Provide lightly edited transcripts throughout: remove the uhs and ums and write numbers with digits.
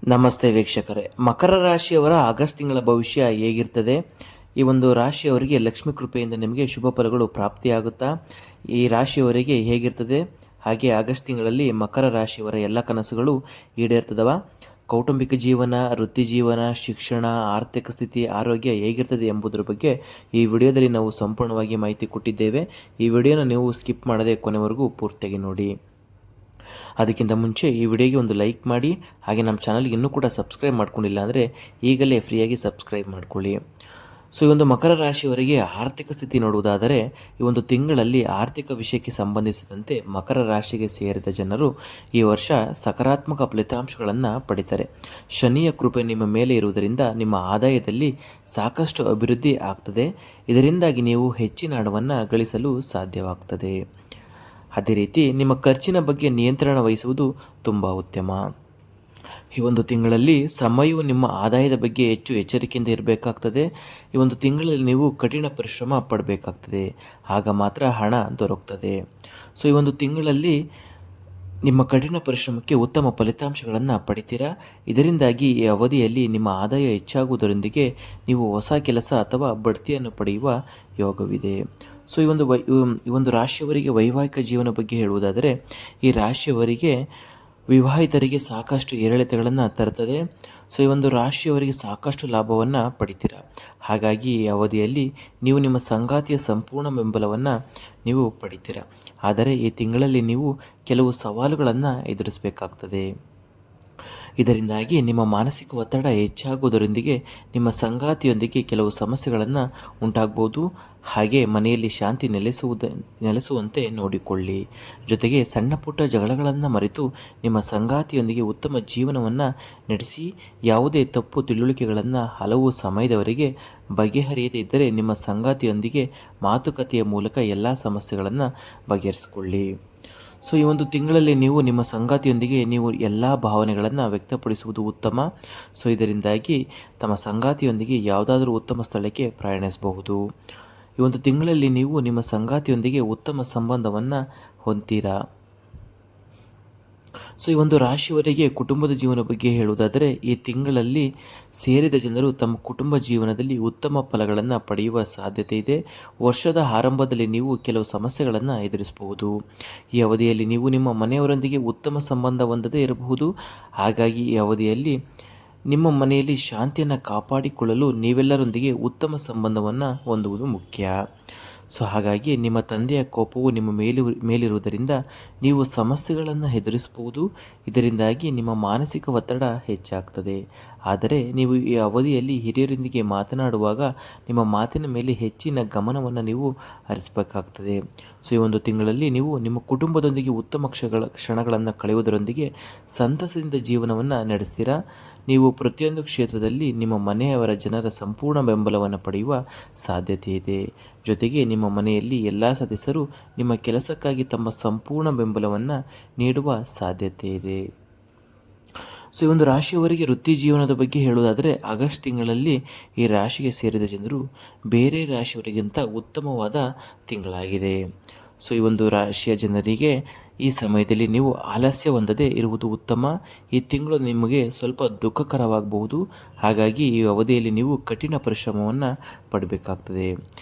ನಮಸ್ತೆ ವೀಕ್ಷಕರೇ, ಮಕರ ರಾಶಿಯವರ ಆಗಸ್ಟ್ ತಿಂಗಳ ಭವಿಷ್ಯ ಹೇಗಿರ್ತದೆ? ಈ ಒಂದು ರಾಶಿಯವರಿಗೆ ಲಕ್ಷ್ಮೀ ಕೃಪೆಯಿಂದ ನಿಮಗೆ ಶುಭ ಫಲಗಳು ಪ್ರಾಪ್ತಿಯಾಗುತ್ತಾ? ಈ ರಾಶಿಯವರಿಗೆ ಹೇಗಿರ್ತದೆ? ಹಾಗೆ ಆಗಸ್ಟ್ ತಿಂಗಳಲ್ಲಿ ಮಕರ ರಾಶಿಯವರ ಎಲ್ಲ ಕನಸುಗಳು ಈಡೇರ್ತದವ? ಕೌಟುಂಬಿಕ ಜೀವನ, ವೃತ್ತಿ ಜೀವನ, ಶಿಕ್ಷಣ, ಆರ್ಥಿಕ ಸ್ಥಿತಿ, ಆರೋಗ್ಯ ಹೇಗಿರ್ತದೆ ಎಂಬುದರ ಬಗ್ಗೆ ಈ ವಿಡಿಯೋದಲ್ಲಿ ನಾವು ಸಂಪೂರ್ಣವಾಗಿ ಮಾಹಿತಿ ಕೊಟ್ಟಿದ್ದೇವೆ. ಈ ವಿಡಿಯೋನ ನೀವು ಸ್ಕಿಪ್ ಮಾಡದೆ ಕೊನೆವರೆಗೂ ಪೂರ್ತಿಯಾಗಿ ನೋಡಿ. ಅದಕ್ಕಿಂತ ಮುಂಚೆ ಈ ವಿಡಿಯೋಗೆ ಒಂದು ಲೈಕ್ ಮಾಡಿ, ಹಾಗೆ ನಮ್ಮ ಚಾನಲ್ಗೆ ಇನ್ನೂ ಕೂಡ ಸಬ್ಸ್ಕ್ರೈಬ್ ಮಾಡ್ಕೊಂಡಿಲ್ಲ ಅಂದರೆ ಈಗಲೇ ಫ್ರೀಯಾಗಿ ಸಬ್ಸ್ಕ್ರೈಬ್ ಮಾಡ್ಕೊಳ್ಳಿ. ಈ ಒಂದು ಮಕರ ರಾಶಿಯವರಿಗೆ ಆರ್ಥಿಕ ಸ್ಥಿತಿ ನೋಡುವುದಾದರೆ, ಈ ಒಂದು ತಿಂಗಳಲ್ಲಿ ಆರ್ಥಿಕ ವಿಷಯಕ್ಕೆ ಸಂಬಂಧಿಸಿದಂತೆ ಮಕರ ರಾಶಿಗೆ ಸೇರಿದ ಜನರು ಈ ವರ್ಷ ಸಕಾರಾತ್ಮಕ ಫಲಿತಾಂಶಗಳನ್ನು ಪಡಿತಾರೆ. ಶನಿಯ ಕೃಪೆ ನಿಮ್ಮ ಮೇಲೆ ಇರುವುದರಿಂದ ನಿಮ್ಮ ಆದಾಯದಲ್ಲಿ ಸಾಕಷ್ಟು ಅಭಿವೃದ್ಧಿ ಆಗ್ತದೆ. ಇದರಿಂದಾಗಿ ನೀವು ಹೆಚ್ಚಿನ ಹಣವನ್ನು ಗಳಿಸಲು ಸಾಧ್ಯವಾಗ್ತದೆ. ಅದೇ ರೀತಿ ನಿಮ್ಮ ಖರ್ಚಿನ ಬಗ್ಗೆ ನಿಯಂತ್ರಣ ವಹಿಸುವುದು ತುಂಬ ಉತ್ತಮ. ಈ ಒಂದು ತಿಂಗಳಲ್ಲಿ ಸಮಯವು ನಿಮ್ಮ ಆದಾಯದ ಬಗ್ಗೆ ಹೆಚ್ಚು ಎಚ್ಚರಿಕೆಯಿಂದ ಇರಬೇಕಾಗ್ತದೆ. ಈ ಒಂದು ತಿಂಗಳಲ್ಲಿ ನೀವು ಕಠಿಣ ಪರಿಶ್ರಮ ಪಡಬೇಕಾಗ್ತದೆ, ಆಗ ಮಾತ್ರ ಹಣ ದೊರಕುತ್ತದೆ. ಈ ಒಂದು ತಿಂಗಳಲ್ಲಿ ನಿಮ್ಮ ಕಠಿಣ ಪರಿಶ್ರಮಕ್ಕೆ ಉತ್ತಮ ಫಲಿತಾಂಶಗಳನ್ನು ಪಡಿತೀರಾ. ಇದರಿಂದಾಗಿ ಈ ಅವಧಿಯಲ್ಲಿ ನಿಮ್ಮ ಆದಾಯ ಹೆಚ್ಚಾಗುವುದರೊಂದಿಗೆ ನೀವು ಹೊಸ ಕೆಲಸ ಅಥವಾ ಬಡ್ತಿಯನ್ನು ಪಡೆಯುವ ಯೋಗವಿದೆ. ಈ ಒಂದು ರಾಶಿಯವರಿಗೆ ವೈವಾಹಿಕ ಜೀವನ ಬಗ್ಗೆ ಹೇಳುವುದಾದರೆ, ಈ ರಾಶಿಯವರಿಗೆ ವಿವಾಹಿತರಿಗೆ ಸಾಕಷ್ಟು ಏರಿಳಿತಗಳನ್ನು ತರುತ್ತದೆ. ಈ ಒಂದು ರಾಶಿಯವರಿಗೆ ಸಾಕಷ್ಟು ಲಾಭವನ್ನು ಪಡಿತೀರಾ. ಹಾಗಾಗಿ ಈ ಅವಧಿಯಲ್ಲಿ ನೀವು ನಿಮ್ಮ ಸಂಗಾತಿಯ ಸಂಪೂರ್ಣ ಬೆಂಬಲವನ್ನು ನೀವು ಪಡಿತೀರಾ. ಆದರೆ ಈ ತಿಂಗಳಲ್ಲಿ ನೀವು ಕೆಲವು ಸವಾಲುಗಳನ್ನು ಎದುರಿಸಬೇಕಾಗ್ತದೆ. ಇದರಿಂದಾಗಿ ನಿಮ್ಮ ಮಾನಸಿಕ ಒತ್ತಡ ಹೆಚ್ಚಾಗುವುದರೊಂದಿಗೆ ನಿಮ್ಮ ಸಂಗಾತಿಯೊಂದಿಗೆ ಕೆಲವು ಸಮಸ್ಯೆಗಳನ್ನು ಉಂಟಾಗ್ಬೋದು. ಹಾಗೆ ಮನೆಯಲ್ಲಿ ಶಾಂತಿ ನೆಲೆಸುವಂತೆ ನೋಡಿಕೊಳ್ಳಿ. ಜೊತೆಗೆ ಸಣ್ಣ ಪುಟ್ಟ ಜಗಳಗಳನ್ನು ಮರೆತು ನಿಮ್ಮ ಸಂಗಾತಿಯೊಂದಿಗೆ ಉತ್ತಮ ಜೀವನವನ್ನು ನಡೆಸಿ. ಯಾವುದೇ ತಪ್ಪು ತಿಳುವಳಿಕೆಗಳನ್ನು ಹಲವು ಸಮಯದವರೆಗೆ ಬಗೆಹರಿಯದೇ ಇದ್ದರೆ ನಿಮ್ಮ ಸಂಗಾತಿಯೊಂದಿಗೆ ಮಾತುಕತೆಯ ಮೂಲಕ ಎಲ್ಲ ಸಮಸ್ಯೆಗಳನ್ನು ಬಗೆಹರಿಸಿಕೊಳ್ಳಿ. ಈ ಒಂದು ತಿಂಗಳಲ್ಲಿ ನೀವು ನಿಮ್ಮ ಸಂಗಾತಿಯೊಂದಿಗೆ ನೀವು ಎಲ್ಲ ಭಾವನೆಗಳನ್ನು ವ್ಯಕ್ತಪಡಿಸುವುದು ಉತ್ತಮ. ಇದರಿಂದಾಗಿ ತಮ್ಮ ಸಂಗಾತಿಯೊಂದಿಗೆ ಯಾವುದಾದ್ರೂ ಉತ್ತಮ ಸ್ಥಳಕ್ಕೆ ಪ್ರಯಾಣಿಸಬಹುದು. ಈ ಒಂದು ತಿಂಗಳಲ್ಲಿ ನೀವು ನಿಮ್ಮ ಸಂಗಾತಿಯೊಂದಿಗೆ ಉತ್ತಮ ಸಂಬಂಧವನ್ನು ಹೊಂದ್ತೀರಾ. ಈ ಒಂದು ರಾಶಿಯವರಿಗೆ ಕುಟುಂಬದ ಜೀವನ ಬಗ್ಗೆ ಹೇಳುವುದಾದರೆ, ಈ ತಿಂಗಳಲ್ಲಿ ಸೇರಿದ ಜನರು ತಮ್ಮ ಕುಟುಂಬ ಜೀವನದಲ್ಲಿ ಉತ್ತಮ ಫಲಗಳನ್ನು ಪಡೆಯುವ ಸಾಧ್ಯತೆ ಇದೆ. ವರ್ಷದ ಆರಂಭದಲ್ಲಿ ನೀವು ಕೆಲವು ಸಮಸ್ಯೆಗಳನ್ನು ಎದುರಿಸಬಹುದು. ಈ ಅವಧಿಯಲ್ಲಿ ನೀವು ನಿಮ್ಮ ಮನೆಯವರೊಂದಿಗೆ ಉತ್ತಮ ಸಂಬಂಧ ಹೊಂದದೇ ಇರಬಹುದು. ಹಾಗಾಗಿ ಈ ಅವಧಿಯಲ್ಲಿ ನಿಮ್ಮ ಮನೆಯಲ್ಲಿ ಶಾಂತಿಯನ್ನು ಕಾಪಾಡಿಕೊಳ್ಳಲು ನೀವೆಲ್ಲರೊಂದಿಗೆ ಉತ್ತಮ ಸಂಬಂಧವನ್ನು ಹೊಂದುವುದು ಮುಖ್ಯ. ಹಾಗಾಗಿ ನಿಮ್ಮ ತಂದೆಯ ಕೋಪವು ನಿಮ್ಮ ಮೇಲಿರುವುದರಿಂದ ನೀವು ಸಮಸ್ಯೆಗಳನ್ನು ಎದುರಿಸಬಹುದು. ಇದರಿಂದಾಗಿ ನಿಮ್ಮ ಮಾನಸಿಕ ಒತ್ತಡ ಹೆಚ್ಚಾಗ್ತದೆ. ಆದರೆ ನೀವು ಈ ಅವಧಿಯಲ್ಲಿ ಹಿರಿಯರೊಂದಿಗೆ ಮಾತನಾಡುವಾಗ ನಿಮ್ಮ ಮಾತಿನ ಮೇಲೆ ಹೆಚ್ಚಿನ ಗಮನವನ್ನು ನೀವು ಹರಿಸಬೇಕಾಗ್ತದೆ. ಈ ಒಂದು ತಿಂಗಳಲ್ಲಿ ನೀವು ನಿಮ್ಮ ಕುಟುಂಬದೊಂದಿಗೆ ಉತ್ತಮ ಕ್ಷಣಗಳನ್ನು ಕಳೆಯುವುದರೊಂದಿಗೆ ಸಂತಸದಿಂದ ಜೀವನವನ್ನು ನಡೆಸ್ತೀರಾ. ನೀವು ಪ್ರತಿಯೊಂದು ಕ್ಷೇತ್ರದಲ್ಲಿ ನಿಮ್ಮ ಮನೆಯವರ ಜನರ ಸಂಪೂರ್ಣ ಬೆಂಬಲವನ್ನು ಪಡೆಯುವ ಸಾಧ್ಯತೆ ಇದೆ. ಜೊತೆಗೆ ನಿಮ್ಮ ಮನೆಯಲ್ಲಿ ಎಲ್ಲ ಸದಸ್ಯರು ನಿಮ್ಮ ಕೆಲಸಕ್ಕಾಗಿ ತಮ್ಮ ಸಂಪೂರ್ಣ ಬೆಂಬಲವನ್ನು ನೀಡುವ ಸಾಧ್ಯತೆ ಇದೆ. ಈ ಒಂದು ರಾಶಿಯವರಿಗೆ ವೃತ್ತಿ ಜೀವನದ ಬಗ್ಗೆ ಹೇಳುವುದಾದರೆ, ಆಗಸ್ಟ್ ತಿಂಗಳಲ್ಲಿ ಈ ರಾಶಿಗೆ ಸೇರಿದ ಜನರು ಬೇರೆ ರಾಶಿಯವರಿಗಿಂತ ಉತ್ತಮವಾದ ತಿಂಗಳಾಗಿದೆ. ಈ ಒಂದು ರಾಶಿಯ ಜನರಿಗೆ ಈ ಸಮಯದಲ್ಲಿ ನೀವು ಆಲಸ್ಯ ಹೊಂದದೇ ಇರುವುದು ಉತ್ತಮ. ಈ ತಿಂಗಳು ನಿಮಗೆ ಸ್ವಲ್ಪ ದುಃಖಕರವಾಗಬಹುದು. ಹಾಗಾಗಿ ಈ ಅವಧಿಯಲ್ಲಿ ನೀವು ಕಠಿಣ ಪರಿಶ್ರಮವನ್ನು ಪಡಬೇಕಾಗ್ತದೆ.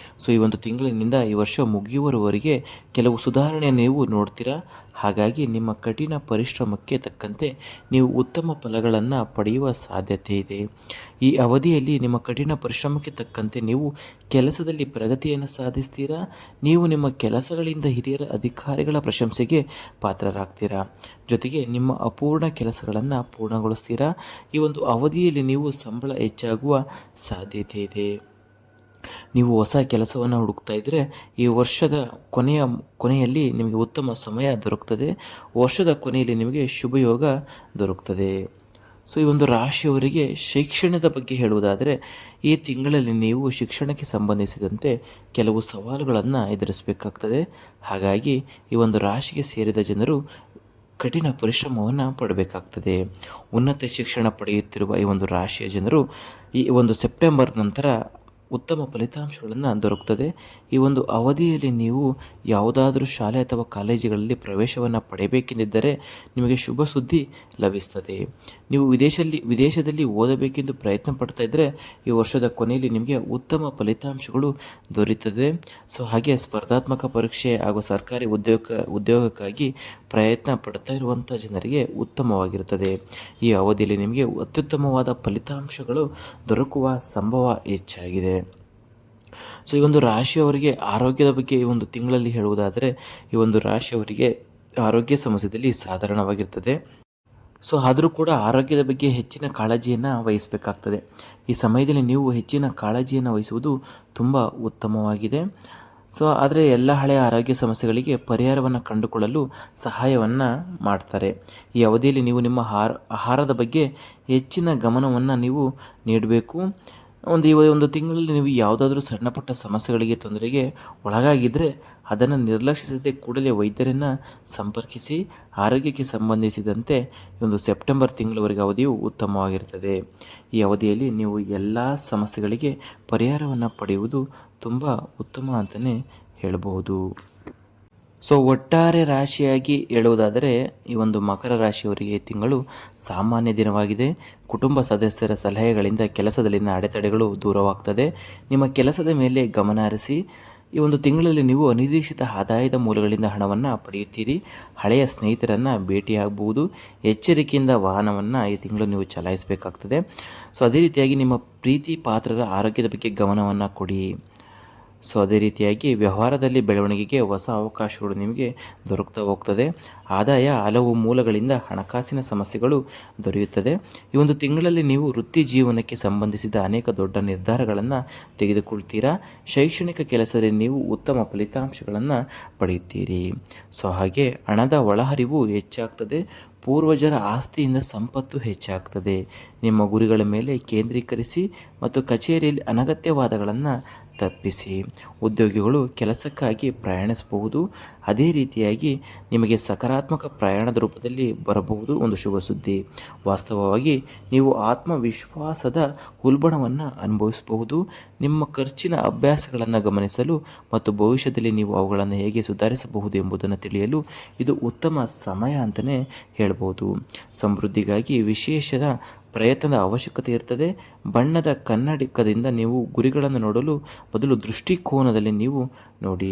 ಈ ಒಂದು ತಿಂಗಳಿನಿಂದ ಈ ವರ್ಷ ಮುಗಿಯುವವರೆಗೆ ಕೆಲವು ಸುಧಾರಣೆಯನ್ನು ನೀವು ನೋಡ್ತೀರಾ. ಹಾಗಾಗಿ ನಿಮ್ಮ ಕಠಿಣ ಪರಿಶ್ರಮಕ್ಕೆ ತಕ್ಕಂತೆ ನೀವು ಉತ್ತಮ ಫಲಗಳನ್ನು ಪಡೆಯುವ ಸಾಧ್ಯತೆ ಇದೆ. ಈ ಅವಧಿಯಲ್ಲಿ ನಿಮ್ಮ ಕಠಿಣ ಪರಿಶ್ರಮಕ್ಕೆ ತಕ್ಕಂತೆ ನೀವು ಕೆಲಸದಲ್ಲಿ ಪ್ರಗತಿಯನ್ನು ಸಾಧಿಸ್ತೀರಾ. ನೀವು ನಿಮ್ಮ ಕೆಲಸಗಳಿಂದ ಹಿರಿಯರ ಅಧಿಕಾರಿಗಳ ಪ್ರಶಂಸೆಗೆ ಪಾತ್ರರಾಗ್ತೀರಾ. ಜೊತೆಗೆ ನಿಮ್ಮ ಅಪೂರ್ಣ ಕೆಲಸಗಳನ್ನು ಪೂರ್ಣಗೊಳಿಸ್ತೀರಾ. ಈ ಒಂದು ಅವಧಿಯಲ್ಲಿ ನೀವು ಸಂಬಳ ಹೆಚ್ಚಾಗುವ ಸಾಧ್ಯತೆ ಇದೆ. ನೀವು ಹೊಸ ಕೆಲಸವನ್ನು ಹುಡುಕ್ತಾ ಇದ್ದರೆ ಈ ವರ್ಷದ ಕೊನೆಯಲ್ಲಿ ನಿಮಗೆ ಉತ್ತಮ ಸಮಯ ದೊರಕುತ್ತದೆ. ವರ್ಷದ ಕೊನೆಯಲ್ಲಿ ನಿಮಗೆ ಶುಭಯೋಗ ದೊರಕುತ್ತದೆ. ಈ ಒಂದು ರಾಶಿಯವರಿಗೆ ಶಿಕ್ಷಣದ ಬಗ್ಗೆ ಹೇಳುವುದಾದರೆ, ಈ ತಿಂಗಳಲ್ಲಿ ನೀವು ಶಿಕ್ಷಣಕ್ಕೆ ಸಂಬಂಧಿಸಿದಂತೆ ಕೆಲವು ಸವಾಲುಗಳನ್ನು ಎದುರಿಸಬೇಕಾಗ್ತದೆ. ಹಾಗಾಗಿ ಈ ಒಂದು ರಾಶಿಗೆ ಸೇರಿದ ಜನರು ಕಠಿಣ ಪರಿಶ್ರಮವನ್ನು ಪಡಬೇಕಾಗ್ತದೆ. ಉನ್ನತ ಶಿಕ್ಷಣ ಪಡೆಯುತ್ತಿರುವ ಈ ಒಂದು ರಾಶಿಯ ಜನರು ಈ ಒಂದು ಸೆಪ್ಟೆಂಬರ್ ನಂತರ ಉತ್ತಮ ಫಲಿತಾಂಶಗಳನ್ನು ದೊರಕುತ್ತದೆ. ಈ ಒಂದು ಅವಧಿಯಲ್ಲಿ ನೀವು ಯಾವುದಾದರೂ ಶಾಲೆ ಅಥವಾ ಕಾಲೇಜುಗಳಲ್ಲಿ ಪ್ರವೇಶವನ್ನು ಪಡೆಯಬೇಕೆಂದಿದ್ದರೆ ನಿಮಗೆ ಶುಭ ಸುದ್ದಿ ಲಭಿಸ್ತದೆ. ನೀವು ವಿದೇಶದಲ್ಲಿ ಓದಬೇಕೆಂದು ಪ್ರಯತ್ನ ಪಡ್ತಾ ಇದ್ದರೆ ಈ ವರ್ಷದ ಕೊನೆಯಲ್ಲಿ ನಿಮಗೆ ಉತ್ತಮ ಫಲಿತಾಂಶಗಳು ದೊರೆಯುತ್ತದೆ. ಸೊ ಹಾಗೆ ಸ್ಪರ್ಧಾತ್ಮಕ ಪರೀಕ್ಷೆ ಹಾಗೂ ಸರ್ಕಾರಿ ಉದ್ಯೋಗಕ್ಕಾಗಿ ಪ್ರಯತ್ನ ಪಡ್ತಾ ಇರುವಂಥ ಜನರಿಗೆ ಉತ್ತಮವಾಗಿರುತ್ತದೆ. ಈ ಅವಧಿಯಲ್ಲಿ ನಿಮಗೆ ಅತ್ಯುತ್ತಮವಾದ ಫಲಿತಾಂಶಗಳು ದೊರಕುವ ಸಂಭವ ಹೆಚ್ಚಾಗಿದೆ. ಸೊ ಈ ಒಂದು ರಾಶಿಯವರಿಗೆ ಆರೋಗ್ಯದ ಬಗ್ಗೆ ಈ ಒಂದು ತಿಂಗಳಲ್ಲಿ ಹೇಳುವುದಾದರೆ ಈ ಒಂದು ರಾಶಿಯವರಿಗೆ ಆರೋಗ್ಯ ಸಮಸ್ಯೆಯಲ್ಲಿ ಸಾಧಾರಣವಾಗಿರ್ತದೆ. ಸೊ ಆದರೂ ಕೂಡ ಆರೋಗ್ಯದ ಬಗ್ಗೆ ಹೆಚ್ಚಿನ ಕಾಳಜಿಯನ್ನು ವಹಿಸಬೇಕಾಗ್ತದೆ. ಈ ಸಮಯದಲ್ಲಿ ನೀವು ಹೆಚ್ಚಿನ ಕಾಳಜಿಯನ್ನು ವಹಿಸುವುದು ತುಂಬ ಉತ್ತಮವಾಗಿದೆ. ಸೊ ಆದರೆ ಎಲ್ಲ ಹಳೆಯ ಆರೋಗ್ಯ ಸಮಸ್ಯೆಗಳಿಗೆ ಪರಿಹಾರವನ್ನು ಕಂಡುಕೊಳ್ಳಲು ಸಹಾಯವನ್ನು ಮಾಡ್ತಾರೆ. ಈ ಅವಧಿಯಲ್ಲಿ ನೀವು ನಿಮ್ಮ ಆಹಾರದ ಬಗ್ಗೆ ಹೆಚ್ಚಿನ ಗಮನವನ್ನು ನೀವು ನೀಡಬೇಕು. ಈ ಒಂದು ತಿಂಗಳಲ್ಲಿ ನೀವು ಯಾವುದಾದ್ರೂ ಸಣ್ಣ ಪುಟ್ಟ ಸಮಸ್ಯೆಗಳಿಗೆ ತೊಂದರೆಗೆ ಒಳಗಾಗಿದ್ದರೆ ಅದನ್ನು ನಿರ್ಲಕ್ಷಿಸದೆ ಕೂಡಲೇ ವೈದ್ಯರನ್ನು ಸಂಪರ್ಕಿಸಿ. ಆರೋಗ್ಯಕ್ಕೆ ಸಂಬಂಧಿಸಿದಂತೆ ಈ ಒಂದು ಸೆಪ್ಟೆಂಬರ್ ತಿಂಗಳವರೆಗೆ ಅವಧಿಯು ಉತ್ತಮವಾಗಿರ್ತದೆ. ಈ ಅವಧಿಯಲ್ಲಿ ನೀವು ಎಲ್ಲ ಸಮಸ್ಯೆಗಳಿಗೆ ಪರಿಹಾರವನ್ನು ಪಡೆಯುವುದು ತುಂಬ ಉತ್ತಮ ಅಂತಲೇ ಹೇಳಬಹುದು. ಸೊ ಒಟ್ಟಾರೆ ರಾಶಿಯಾಗಿ ಹೇಳುವುದಾದರೆ ಈ ಒಂದು ಮಕರ ರಾಶಿಯವರಿಗೆ ಈ ತಿಂಗಳು ಸಾಮಾನ್ಯ ದಿನವಾಗಿದೆ. ಕುಟುಂಬ ಸದಸ್ಯರ ಸಲಹೆಗಳಿಂದ ಕೆಲಸದಲ್ಲಿನ ಅಡೆತಡೆಗಳು ದೂರವಾಗ್ತದೆ. ನಿಮ್ಮ ಕೆಲಸದ ಮೇಲೆ ಗಮನ ಹರಿಸಿ. ಈ ಒಂದು ತಿಂಗಳಲ್ಲಿ ನೀವು ಅನಿರೀಕ್ಷಿತ ಆದಾಯದ ಮೂಲಗಳಿಂದ ಹಣವನ್ನು ಪಡೆಯುತ್ತೀರಿ. ಹಳೆಯ ಸ್ನೇಹಿತರನ್ನು ಭೇಟಿಯಾಗಬಹುದು. ಎಚ್ಚರಿಕೆಯಿಂದ ವಾಹನವನ್ನು ಈ ತಿಂಗಳು ನೀವು ಚಲಾಯಿಸಬೇಕಾಗ್ತದೆ. ಸೊ ಅದೇ ರೀತಿಯಾಗಿ ನಿಮ್ಮ ಪ್ರೀತಿ ಪಾತ್ರರ ಆರೋಗ್ಯದ ಬಗ್ಗೆ ಗಮನವನ್ನು ಕೊಡಿ. ಸೊ ಅದೇ ರೀತಿಯಾಗಿ ವ್ಯವಹಾರದಲ್ಲಿ ಬೆಳವಣಿಗೆಗೆ ಹೊಸ ಅವಕಾಶಗಳು ನಿಮಗೆ ದೊರಕ್ತಾ ಹೋಗ್ತದೆ. ಆದಾಯ ಹಲವು ಮೂಲಗಳಿಂದ ಹಣಕಾಸಿನ ಸಮಸ್ಯೆಗಳು ದೊರೆಯುತ್ತದೆ. ಈ ಒಂದು ತಿಂಗಳಲ್ಲಿ ನೀವು ವೃತ್ತಿ ಜೀವನಕ್ಕೆ ಸಂಬಂಧಿಸಿದ ಅನೇಕ ದೊಡ್ಡ ನಿರ್ಧಾರಗಳನ್ನು ತೆಗೆದುಕೊಳ್ತೀರಾ. ಶೈಕ್ಷಣಿಕ ಕೆಲಸದಲ್ಲಿ ನೀವು ಉತ್ತಮ ಫಲಿತಾಂಶಗಳನ್ನು ಪಡೆಯುತ್ತೀರಿ. ಸೊ ಹಾಗೆ ಹಣದ ಒಳಹರಿವು ಹೆಚ್ಚಾಗ್ತದೆ. ಪೂರ್ವಜರ ಆಸ್ತಿಯಿಂದ ಸಂಪತ್ತು ಹೆಚ್ಚಾಗ್ತದೆ. ನಿಮ್ಮ ಗುರಿಗಳ ಮೇಲೆ ಕೇಂದ್ರೀಕರಿಸಿ ಮತ್ತು ಕಚೇರಿಯಲ್ಲಿ ಅನಗತ್ಯವಾದಗಳನ್ನು ತಪ್ಪಿಸಿ. ಉದ್ಯೋಗಿಗಳು ಕೆಲಸಕ್ಕಾಗಿ ಪ್ರಯಾಣಿಸಬಹುದು. ಅದೇ ರೀತಿಯಾಗಿ ನಿಮಗೆ ಸಕಾರಾತ್ಮಕ ಪ್ರಯಾಣದ ರೂಪದಲ್ಲಿ ಬರಬಹುದು ಒಂದು ಶುಭ ಸುದ್ದಿ. ವಾಸ್ತವವಾಗಿ ನೀವು ಆತ್ಮವಿಶ್ವಾಸದ ಉಲ್ಬಣವನ್ನು ಅನುಭವಿಸಬಹುದು. ನಿಮ್ಮ ಖರ್ಚಿನ ಅಭ್ಯಾಸಗಳನ್ನು ಗಮನಿಸಲು ಮತ್ತು ಭವಿಷ್ಯದಲ್ಲಿ ನೀವು ಅವುಗಳನ್ನು ಹೇಗೆ ಸುಧಾರಿಸಬಹುದು ಎಂಬುದನ್ನು ತಿಳಿಯಲು ಇದು ಉತ್ತಮ ಸಮಯ ಅಂತಲೇ ಹೇಳ್ಬೋದು. ಸಮೃದ್ಧಿಗಾಗಿ ವಿಶೇಷದ ಪ್ರಯತ್ನದ ಅವಶ್ಯಕತೆ ಇರ್ತದೆ. ಬಣ್ಣದ ಕನ್ನಡಕದಿಂದ ನೀವು ಗುರಿಗಳನ್ನು ನೋಡಲು ಬದಲು ದೃಷ್ಟಿಕೋನದಲ್ಲಿ ನೀವು ನೋಡಿ.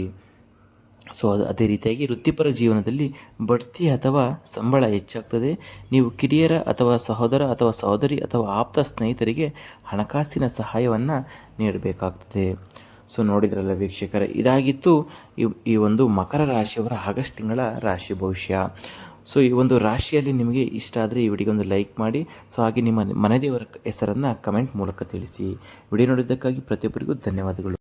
ಸೊ ಅದೇ ರೀತಿಯಾಗಿ ವೃತ್ತಿಪರ ಜೀವನದಲ್ಲಿ ಬಡ್ತಿ ಅಥವಾ ಸಂಬಳ ಹೆಚ್ಚಾಗ್ತದೆ. ನೀವು ಕಿರಿಯರ ಅಥವಾ ಸಹೋದರ ಅಥವಾ ಸಹೋದರಿ ಅಥವಾ ಆಪ್ತ ಸ್ನೇಹಿತರಿಗೆ ಹಣಕಾಸಿನ ಸಹಾಯವನ್ನು ನೀಡಬೇಕಾಗ್ತದೆ. ಸೊ ನೋಡಿದ್ರಲ್ಲ ವೀಕ್ಷಕರೇ, ಇದಾಗಿತ್ತು ಈ ಒಂದು ಮಕರ ರಾಶಿಯವರ ಆಗಸ್ಟ್ ತಿಂಗಳ ರಾಶಿ ಭವಿಷ್ಯ. ಸೊ ಈ ಒಂದು ರಾಶಿಯಲ್ಲಿ ನಿಮಗೆ ಇಷ್ಟ ಆದರೆ ಈ ವಿಡಿಯೋಗೊಂದು ಲೈಕ್ ಮಾಡಿ. ಸೊ ಹಾಗೆ ನಿಮ್ಮ ಮನೆದೇವರ ಹೆಸರನ್ನು ಕಮೆಂಟ್ ಮೂಲಕ ತಿಳಿಸಿ. ವಿಡಿಯೋ ನೋಡಿದ್ದಕ್ಕಾಗಿ ಪ್ರತಿಯೊಬ್ಬರಿಗೂ ಧನ್ಯವಾದಗಳು.